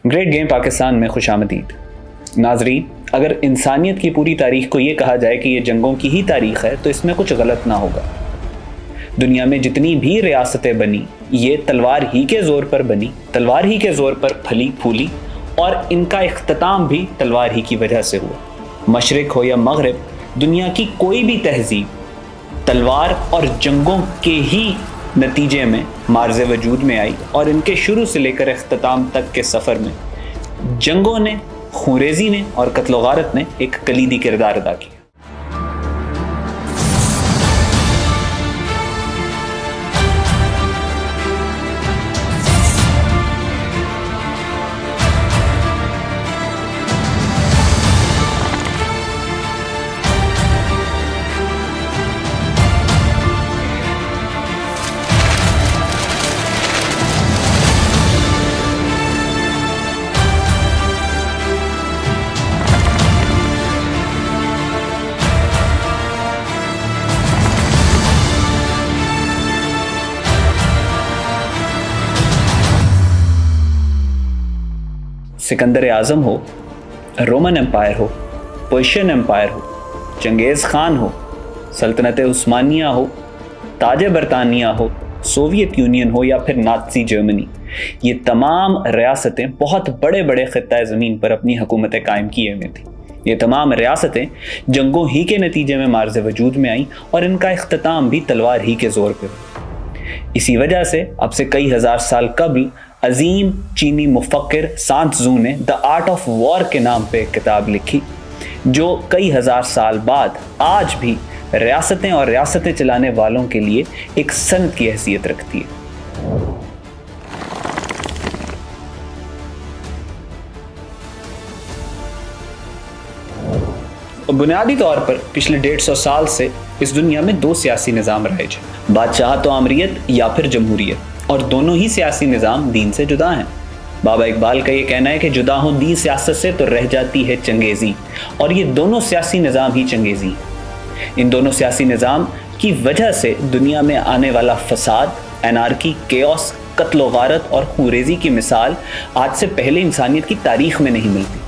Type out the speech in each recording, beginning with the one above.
Great game Pakistan में खुशामदीद। नाजरीन, अगर इंसानियत की पूरी तारीख को ये कहा जाए कि ये जंगों की ही तारीख है तो इसमें कुछ गलत ना होगा। दुनिया में जितनी भी रियासतें बनी ये तलवार ही के जोर पर बनी, तलवार ही के जोर पर फली फूली और इनका इख्तिताम भी तलवार ही की वजह से हुआ। मशरिक हो या मगरिब, दुनिया की कोई भी तहजीब तलवार और जंगों के ही नतीजे में मार्ज़े वजूद में आई और इनके शुरू से लेकर इख्तिताम तक के सफ़र में जंगों ने, खूरेज़ी ने और कत्ल गारत ने एक कलीदी किरदार अदा किया। सिकंदर आज़म हो, रोमन एम्पायर हो, पर्शियन एम्पायर हो, चंगेज़ खान हो, सल्तनत उस्मानिया हो, ताज बरतानिया हो, सोवियत यूनियन हो या फिर नाज़ी जर्मनी, ये तमाम रियासतें बहुत बड़े बड़े खित्ता ज़मीन पर अपनी हुकूमतें कायम किए हुए थी। ये तमाम रियासतें जंगों ही के नतीजे में मार्ज़े वजूद में आईं और इनका इख्तिताम भी तलवार ही के ज़ोर पर हुआ। इसी वजह से अब से कई हज़ार साल कबल अजीम चीनी मुफक्किर सान त्ज़ू ने द आर्ट ऑफ वॉर के नाम पे एक किताब लिखी जो कई हज़ार साल बाद आज भी रियासतें और रियासतें चलाने वालों के लिए एक सनद की हैसियत रखती है। बुनियादी तौर पर पिछले 150 साल से इस दुनिया में दो सियासी निज़ाम राइज हैं, बादशाहत व आमरियत या फिर जमहूरियत, और दोनों ही सियासी निज़ाम दीन से जुदा हैं। बाबा इकबाल का ये कहना है कि जुदा हो दीन सियासत से तो रह जाती है चंगेज़ी, और ये दोनों सियासी निज़ाम ही चंगेज़ी हैं। इन दोनों सियासी निज़ाम की वजह से दुनिया में आने वाला फसाद, एनार्की, केओस, कत्ल गारत और खूरेज़ी की मिसाल आज से पहले इंसानियत की तारीख में नहीं मिलती।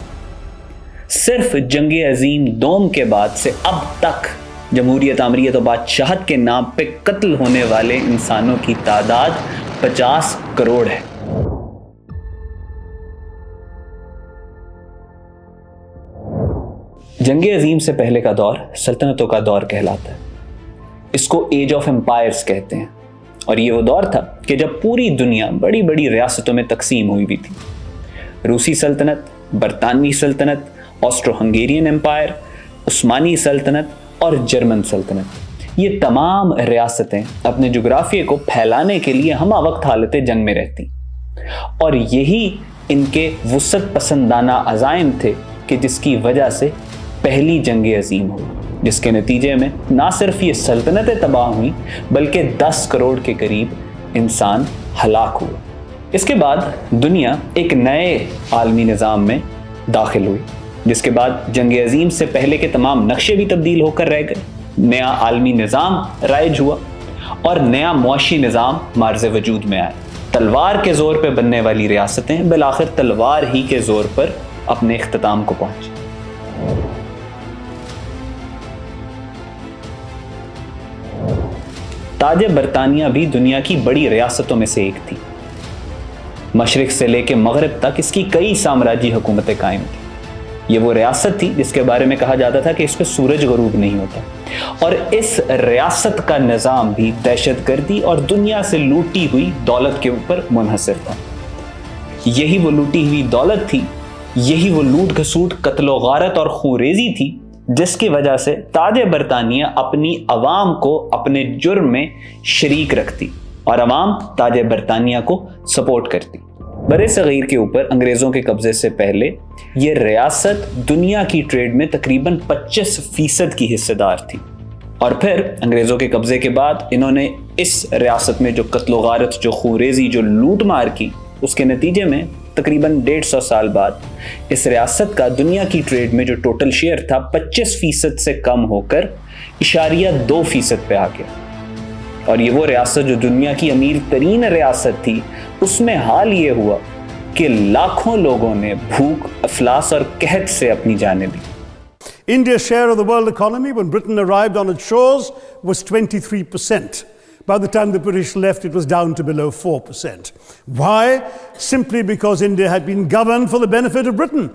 सिर्फ जंग अजीम दोम के बाद से अब तक जमहूरियत, आमरियत और बादशाहत के नाम पे कत्ल होने वाले इंसानों की तादाद 50 करोड़ है। जंग अजीम से पहले का दौर सल्तनतों का दौर कहलाता है। इसको एज ऑफ एम्पायर्स कहते हैं और ये वो दौर था कि जब पूरी दुनिया बड़ी बड़ी रियासतों में तकसीम हुई भी थी। रूसी सल्तनत, बरतानवी सल्तनत, ऑस्ट्रो हंगेरियन एम्पायर, उस्मानी सल्तनत और जर्मन सल्तनत, ये तमाम रियासतें अपने जुग्राफिया को फैलाने के लिए हमा वक्त हालत जंग में रहती और यही इनके वुसअत पसंदाना अज़ाइम थे कि जिसकी वजह से पहली जंग अजीम हुई, जिसके नतीजे में ना सिर्फ ये सल्तनतें तबाह हुई बल्कि 10 करोड़ के करीब इंसान हलाक हुए। इसके बाद दुनिया एक नए आलमी निज़ाम में दाखिल हुई, जिसके बाद जंग अजीम से पहले के तमाम नक्शे भी तब्दील होकर रह गए। नया आलमी निज़ाम राइज हुआ और नया मुआशी निज़ाम मार्ज़े वजूद में आया। तलवार के ज़ोर पर बनने वाली रियासतें बिलाखिर तलवार ही के ज़ोर पर अपने इख्तिताम को पहुंची। ताज बरतानिया भी दुनिया की बड़ी रियासतों में से एक थी। मशरिक से लेकर मगरिब तक इसकी कई साम्राज्यी हुकूमतें कायम थी। ये वो रियासत थी जिसके बारे में कहा जाता था कि इस पर सूरज गरूब नहीं होता, और इस रियासत का निज़ाम भी दहशतगर्दी और दुनिया से लूटी हुई दौलत के ऊपर मुनहसर था। यही वो लूटी हुई दौलत थी, यही वो लूट घसूट, कत्लो गारत और खूरेज़ी थी जिसकी वजह से ताज बरतानिया अपनी अवाम को अपने जुर्म में शरीक रखती और अवाम ताज बरतानिया को सपोर्ट करती। बरे सगीर के ऊपर अंग्रेज़ों के कब्ज़े से पहले ये रियासत दुनिया की ट्रेड में तकरीबन 25% की हिस्सेदार थी, और फिर अंग्रेज़ों के कब्ज़े के बाद इन्होंने इस रियासत में जो कत्लो गारत, जो खूरेज़ी, जो लूट मार की, उसके नतीजे में तकरीबन 150 साल बाद इस रियासत का दुनिया की ट्रेड में जो टोटल शेयर था 25% से कम होकर #2% पे आ गया। और ये वो रियासत जो दुनिया की अमीर तरीन रियासत थी, उसमें हाल ये हुआ कि लाखों लोगों ने भूख, अफलास और कहत से अपनी जानें दी। India's share of the world economy when Britain arrived on its shores was 23%. By the time the British left, it was down to below 4%. Why? Simply because India had been governed for the benefit of Britain.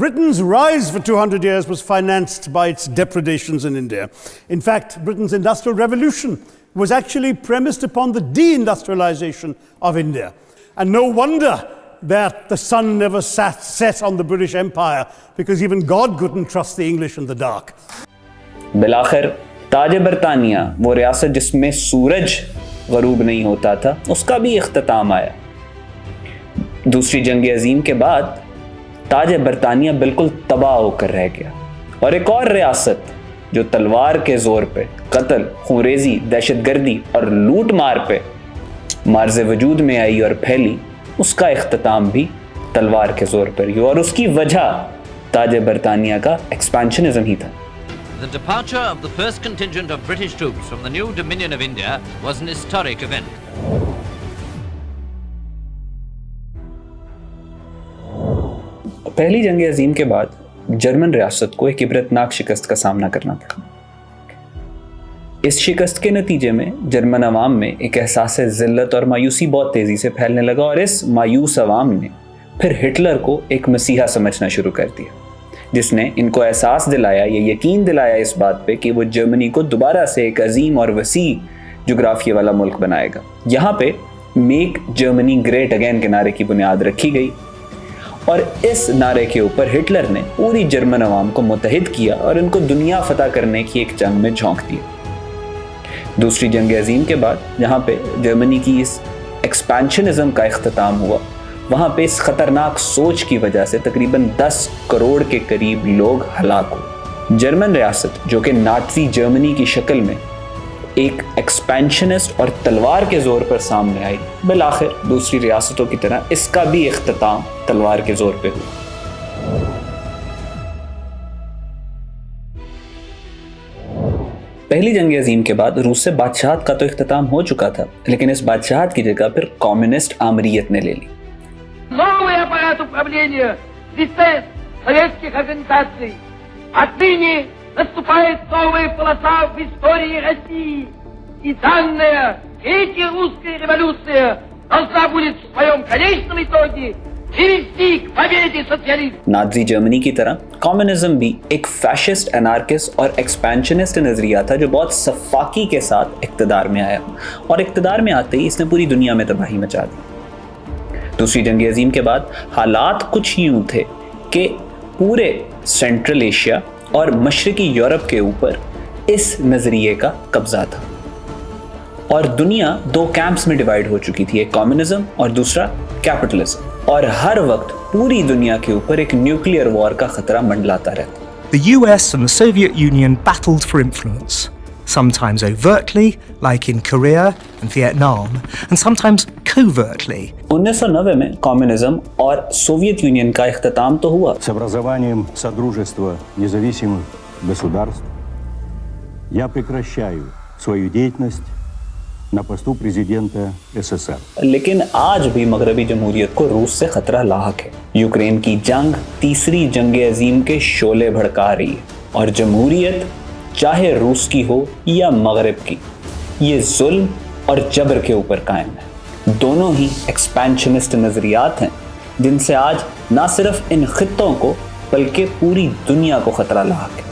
Britain's rise for 200 years was financed by its depredations in India. In fact, Britain's industrial revolution was actually premised upon the deindustrialization of India. And no wonder that the sun never set on the British Empire, because even God couldn't trust the English in the dark. बिलाखिर ताज बरतानिया, वो रियासत जिसमें सूरज गरूब नहीं होता था, उसका भी इख्तिताम आया। दूसरी जंग अजीम के बाद ताज बरतानिया बिल्कुल तबाह होकर रह गया और एक और रियासत जो तलवार के जोर पे कत्ल, खूनरेजी, दहशतगर्दी और लूट मार पे मार्ज़े वजूद में आई और फैली, उसका इख्तिताम भी तलवार के जोर पर ही, और उसकी वजह ताज बरतानिया का एक्सपेंशनिज्म ही था। The departure of the first contingent of British troops from the new Dominion of India was an historic event. पहली जंग अजीम के बाद जर्मन रियासत को एक इबरतनाक शिकस्त का सामना करना पड़ा। इस शिकस्त के नतीजे में जर्मन अवाम में एक एहसास ज़िल्लत और मायूसी बहुत तेज़ी से फैलने लगा और इस मायूस अवाम ने फिर हिटलर को एक मसीहा समझना शुरू कर दिया, जिसने इनको एहसास दिलाया, ये यकीन दिलाया इस बात पे कि वो जर्मनी को दोबारा से एक अजीम और वसी जोग्राफिया वाला मुल्क बनाएगा। यहाँ पे मेक जर्मनी ग्रेट अगेन के नारे की बुनियाद रखी गई और इस नारे के ऊपर हिटलर ने पूरी जर्मन अवाम को मुत्तहिद किया और इनको दुनिया फतह करने की एक जंग में झोंक दिया। दूसरी जंग अजीम के बाद जहाँ पे जर्मनी की इस एक्सपेंशनिज्म का इख्तिताम हुआ, वहाँ पे इस खतरनाक सोच की वजह से तकरीबन 10 करोड़ के करीब लोग हलाक हुए। जर्मन रियासत जो कि नाज़ी जर्मनी की शक्ल में एक एक्सपेंशनिस्ट और तलवार के जोर पर सामने आई, बिलाखिर दूसरी रियासतों की तरह इसका भी इख्तिताम तलवार के जोर पे हुआ। पहली जंग अजीम के बाद रूस से बादशाहत का तो इख्तिताम हो चुका था, लेकिन इस बादशाहत की जगह फिर कम्युनिस्ट आमरीयत ने ले ली। Новый аппарат управления, систем советских организаций. Отныне наступает новая полоса в истории России. И данная третья русская революция должна будет в своем конечном итоге привести к победе социализма। नाज़ी जर्मनी की तरह कम्युनिज्म भी एक फैशिस्ट, एनार्किस्ट और एक्सपेंशनिस्ट नजरिया था जो बहुत सफाकी के साथ इक्तदार में आया और इक्तदार में आते ही इसने पूरी दुनिया में तबाही मचा दी। दूसरी जंग अजीम के बाद हालात कुछ यूं थे कि पूरे सेंट्रल एशिया और मशरकी यूरोप के ऊपर इस नजरिए का कब्जा था और दुनिया दो कैंप्स में डिवाइड हो चुकी थी, एक कम्युनिज्म और दूसरा कैपिटलिज्म, और हर वक्त पूरी दुनिया के ऊपर एक न्यूक्लियर वॉर का खतरा मंडलाता रहता। The US and the Soviet Union battled for influence, sometimes overtly, like in Korea and Vietnam, and sometimes covertly. 1990 में कम्युनिज्म और सोवियत यूनियन का इख्तिताम तो हुआ। С образованием Содружества независимых государств я прекращаю свою деятельность на посту президента СССР। लेकिन आज भी मगरबी जमहूरियत को रूस से खतरा लाहक है। यूक्रेन की जंग तीसरी जंग अजीम के शोले भड़का रही है और जमहूरियत चाहे रूस की हो या मगरब की, ये जुल्म और जबर के ऊपर कायम है। दोनों ही एक्सपेंशनिस्ट नजरियात हैं जिनसे आज ना सिर्फ इन खित्तों को बल्कि पूरी दुनिया को खतरा लाहक है।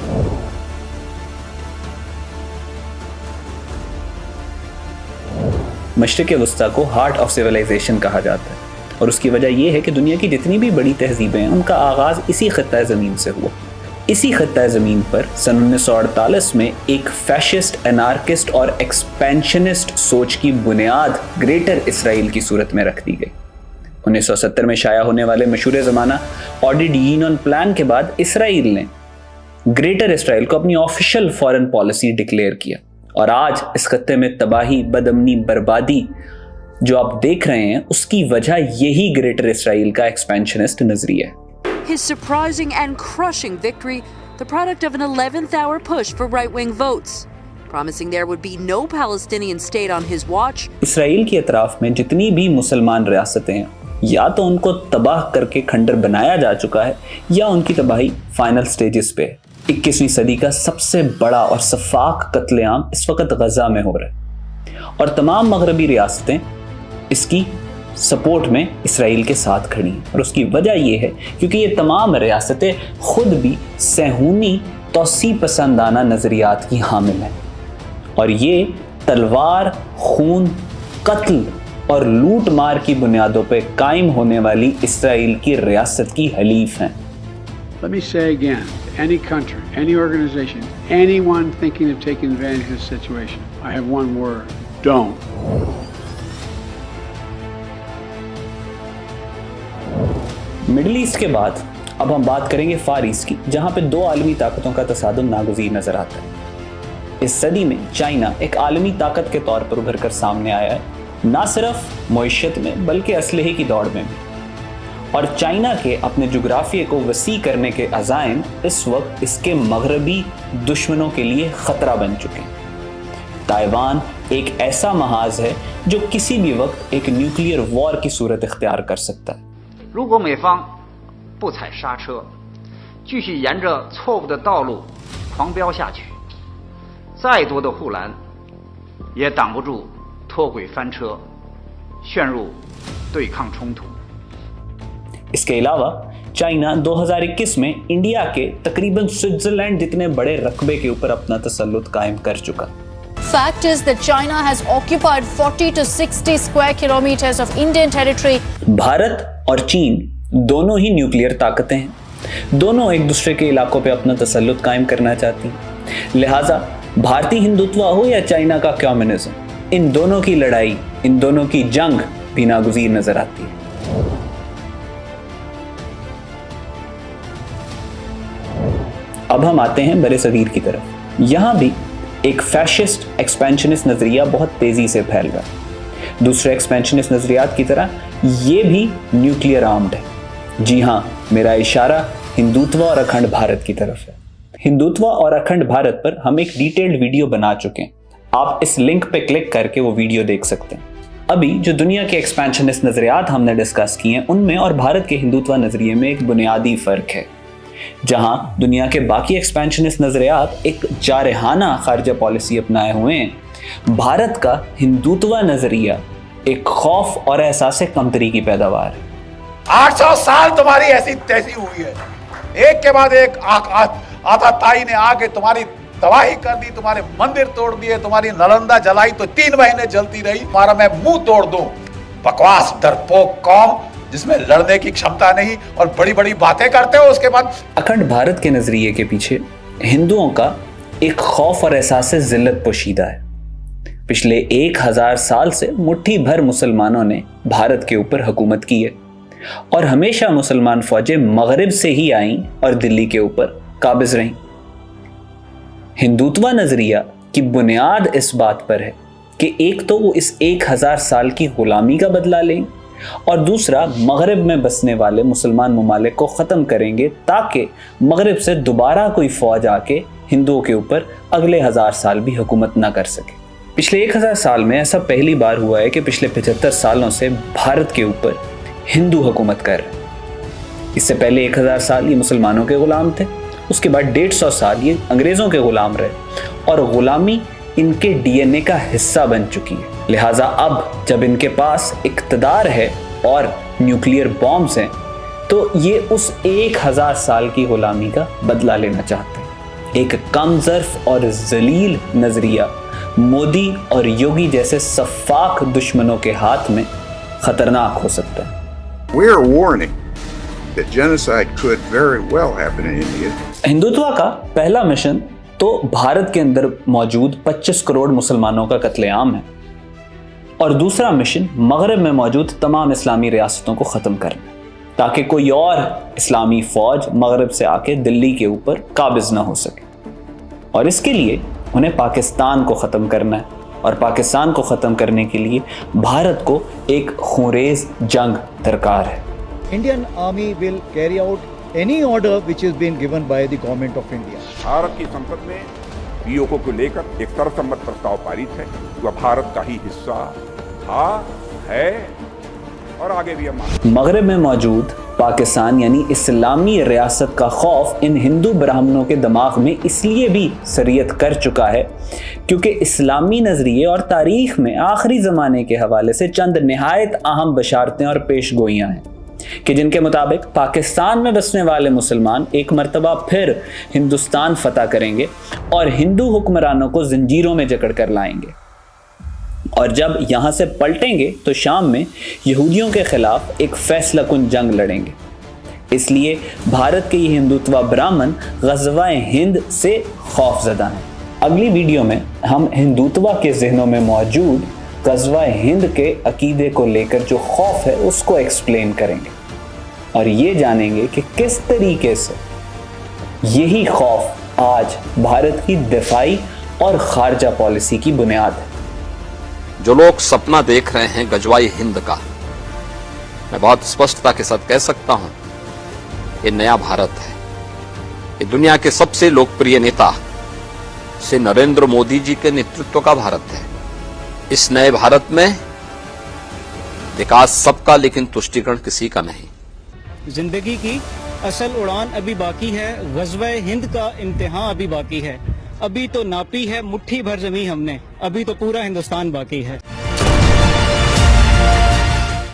मशरिक़ वस्ता को हार्ट ऑफ सिविलाइजेशन कहा जाता है और उसकी वजह यह है कि दुनिया की जितनी भी बड़ी तहजीबें हैं उनका आगाज़ इसी खित्ता ज़मीन से हुआ। इसी खित्ता ज़मीन पर सन 1948 में एक फैशिस्ट, एनार्किस्ट और एक्सपेंशनिस्ट सोच की बुनियाद ग्रेटर इसराइल की सूरत में रख दी गई। 1970 में शाया होने वाले मशहूर ज़माना ऑडिट यीनॉन प्लान के बाद इसराइल ने ग्रेटर इसराइल को अपनी ऑफिशियल फॉरेन पॉलिसी डिक्लेयर किया और आज इस खत्ते में तबाही, बदअमनी, बर्बादी जो आप देख रहे हैं उसकी वजह यही ग्रेटर इसराइल का एक्सपेंशनिस्ट नजरिया है। His surprising and crushing victory, the product of an 11th hour push for right-wing votes, promising there would be no Palestinian state on his watch. Israel की अतराफ में जितनी भी मुसलमान रियासतें हैं या तो उनको तबाह करके खंडर बनाया जा चुका है या उनकी तबाही फाइनल स्टेजेस पे है। 21वीं सदी का सबसे बड़ा और सफाक कत्लेआम इस वक्त गजा में हो रहा है और तमाम मगरबी रियासतें इसकी सपोर्ट में इसराइल के साथ खड़ी हैं। और उसकी वजह यह है क्योंकि ये तमाम रियासतें खुद भी सहूनी तौसी पसंदाना नजरियात की हामिल हैं और ये तलवार, खून, कत्ल और लूट मार की बुनियादों पर कायम होने वाली इसराइल की रियासत की हलीफ हैं। Let me say again, any country, any organization, anyone thinking of taking advantage of this situation, I have one word: don't. Middle east के बाद अब हम बात करेंगे फार ईस्ट की, जहां पे दो आलमी ताकतों का तसादुम नागुज़ीर नजर आता है। इस सदी में चाइना एक आलमी ताकत के तौर पर उभर कर सामने आया है, ना सिर्फ मईशत में बल्कि असलहे की दौड़ में भी। और चाइना के अपने जुग्राफिये को वसी करने के अज़ाइम इस वक्त इसके मगरबी दुश्मनों के लिए खतरा बन चुके हैं। ताइवान एक ऐसा महाज है जो किसी भी वक्त एक न्यूक्लियर वॉर की सूरत इख्तियार कर सकता है। 如果美方不踩刹车，继续沿着错误的道路狂飙下去，再多的护栏也挡不住脱轨翻车，陷入对抗冲突。 इसके अलावा चाइना 2021 में इंडिया के तकरीबन स्विट्जरलैंड जितने बड़े रकबे के ऊपर अपना तसल्लुत कायम कर चुका। Fact is that China has occupied 40 to 60 square kilometers of Indian territory. Bharat और चीन दोनों ही न्यूक्लियर ताकतें हैं, दोनों एक दूसरे के इलाकों पे अपना तसल्लुत कायम करना चाहती हैं। लिहाजा भारतीय हिंदुत्व हो या चाइना का कम्युनिज्म, इन दोनों की लड़ाई, इन दोनों की जंग भी नागुज़ीर नजर आती है। अब हम आते हैं बड़े सगीर की तरफ। यहां भी एक फैशिस्ट एक्सपेंशनिस्ट नजरिया बहुत तेजी से फैल रहा है। दूसरे एक्सपेंशनिस्ट नजरियात की तरह ये भी न्यूक्लियर आर्म्ड है। जी हां, मेरा इशारा हिंदुत्व और अखंड भारत की तरफ है। हिंदुत्व और अखंड भारत पर हम एक डिटेल्ड वीडियो बना चुके हैं, आप इस लिंक पे क्लिक करके वो वीडियो देख सकते हैं। अभी जो दुनिया के एक्सपेंशनिस्ट नजरियात हमने डिस्कस किए हैं, उनमें और भारत के हिंदुत्व नजरिए में एक बुनियादी फर्क है। जहां दुनिया के बाकी एक्सपेंशनिस्ट नजरियात एक जारहाना खारजा पॉलिसी अपनाए हुए हैं, भारत का हिंदुत्व नजरिया एक खौफ और एहसास कमतरी की पैदावार है। 800 साल तुम्हारी ऐसी तैसी हुई है, एक के बाद एक आताताई ने आके तुम्हारी तबाही कर दी, तुम्हारे मंदिर तोड़ दिए, तुम्हारी नालंदा जलाई तो 3 महीने जलती रही, तुम्हारा मैं मुंह तोड़ दूं। बकवास डरपोक कौम जिसमें लड़ने की क्षमता नहीं और बड़ी बड़ी बातें करते हो। उसके बाद अखंड भारत के नजरिए के पीछे हिंदुओं का एक खौफ और एहसास जिल्लत पोशीदा है। पिछले 1000 साल से मुट्ठी भर मुसलमानों ने भारत के ऊपर हुकूमत की है और हमेशा मुसलमान फौजें मगरिब से ही आईं और दिल्ली के ऊपर काबिज रहीं। हिंदुत्व नजरिया की बुनियाद इस बात पर है कि एक तो वो इस 1000 साल की गुलामी का बदला लें और दूसरा मगरिब में बसने वाले मुसलमान ममालिक को ख़त्म करेंगे ताकि मगरिब से दोबारा कोई फौज आके हिंदुओं के ऊपर अगले 1000 साल भी हुकूमत ना कर सके। पिछले 1000 साल में ऐसा पहली बार हुआ है कि पिछले 75 सालों से भारत के ऊपर हिंदू हुकूमत कर रहे हैं। इससे पहले 1000 साल ये मुसलमानों के गुलाम थे, उसके बाद 150 साल ये अंग्रेज़ों के गुलाम रहे और गुलामी इनके डीएनए का हिस्सा बन चुकी है। लिहाजा अब जब इनके पास इक़्तिदार है और न्यूक्लियर बॉम्ब्स हैं तो ये उस 1000 साल की गुलामी का बदला लेना चाहते हैं। एक कमज़र्फ और जलील नज़रिया मोदी और योगी जैसे सफाक दुश्मनों के हाथ में खतरनाक हो सकता है। We are warning that genocide could very well happen in India. Hindutva का पहला मिशन तो भारत के अंदर मौजूद 25 करोड़ मुसलमानों का कत्लेआम है और दूसरा मिशन मगरब में मौजूद तमाम इस्लामी रियासतों को ख़त्म करना ताकि कोई और इस्लामी फ़ौज मगरब से आके दिल्ली के ऊपर काबिज ना हो सके। और इसके लिए उन्हें पाकिस्तान को ख़त्म करना है और पाकिस्तान को ख़त्म करने के लिए भारत को एक खूंरेज़ जंग दरकार है। Indian Army will carry out any order which is being given by the government of India. Bharat की संसद में पीओके को लेकर एक सर्वसम्मत प्रस्ताव पारित है जो भारत का ही हिस्सा था, है और आगे भी हम मांगेंगे। मगरिब में मौजूद पाकिस्तान यानी इस्लामी रियासत का खौफ इन हिंदू ब्राह्मणों के दिमाग में इसलिए भी सरियत कर चुका है क्योंकि इस्लामी नजरिए और तारीख में आखिरी ज़माने के हवाले से चंद निहायत अहम बशारतें और पेशगोइयाँ हैं कि जिनके मुताबिक पाकिस्तान में बसने वाले मुसलमान एक मर्तबा फिर हिंदुस्तान फतह करेंगे और हिंदू हुक्मरानों को जंजीरों में जकड़ कर लाएंगे और जब यहाँ से पलटेंगे तो शाम में यहूदियों के खिलाफ एक फैसलाकुन जंग लड़ेंगे। इसलिए भारत के ये हिंदुत्व ब्राह्मण ग़ज़वा-ए हिंद से खौफज़दा हैं। अगली वीडियो में हम हिंदुत्व के जहनों में मौजूद ग़ज़वा-ए हिंद के अकीदे को लेकर जो खौफ है उसको एक्सप्लेन करेंगे और ये जानेंगे कि किस तरीके से यही खौफ आज भारत की दिफाई और खारजा पॉलिसी की बुनियाद है। जो लोग सपना देख रहे हैं ग़ज़वा-ए हिंद का, मैं बहुत स्पष्टता के साथ कह सकता हूं, ये नया भारत है। ये दुनिया के सबसे लोकप्रिय नेता श्री नरेंद्र मोदी जी के नेतृत्व का भारत है। इस नए भारत में विकास सबका, लेकिन तुष्टिकरण किसी का नहीं। जिंदगी की असल उड़ान अभी बाकी है, ग़ज़वा-ए हिंद का इम्तिहान अभी बाकी है। अभी तो नापी है मुट्ठी भर जमीन हमने, अभी तो पूरा हिंदुस्तान बाकी है।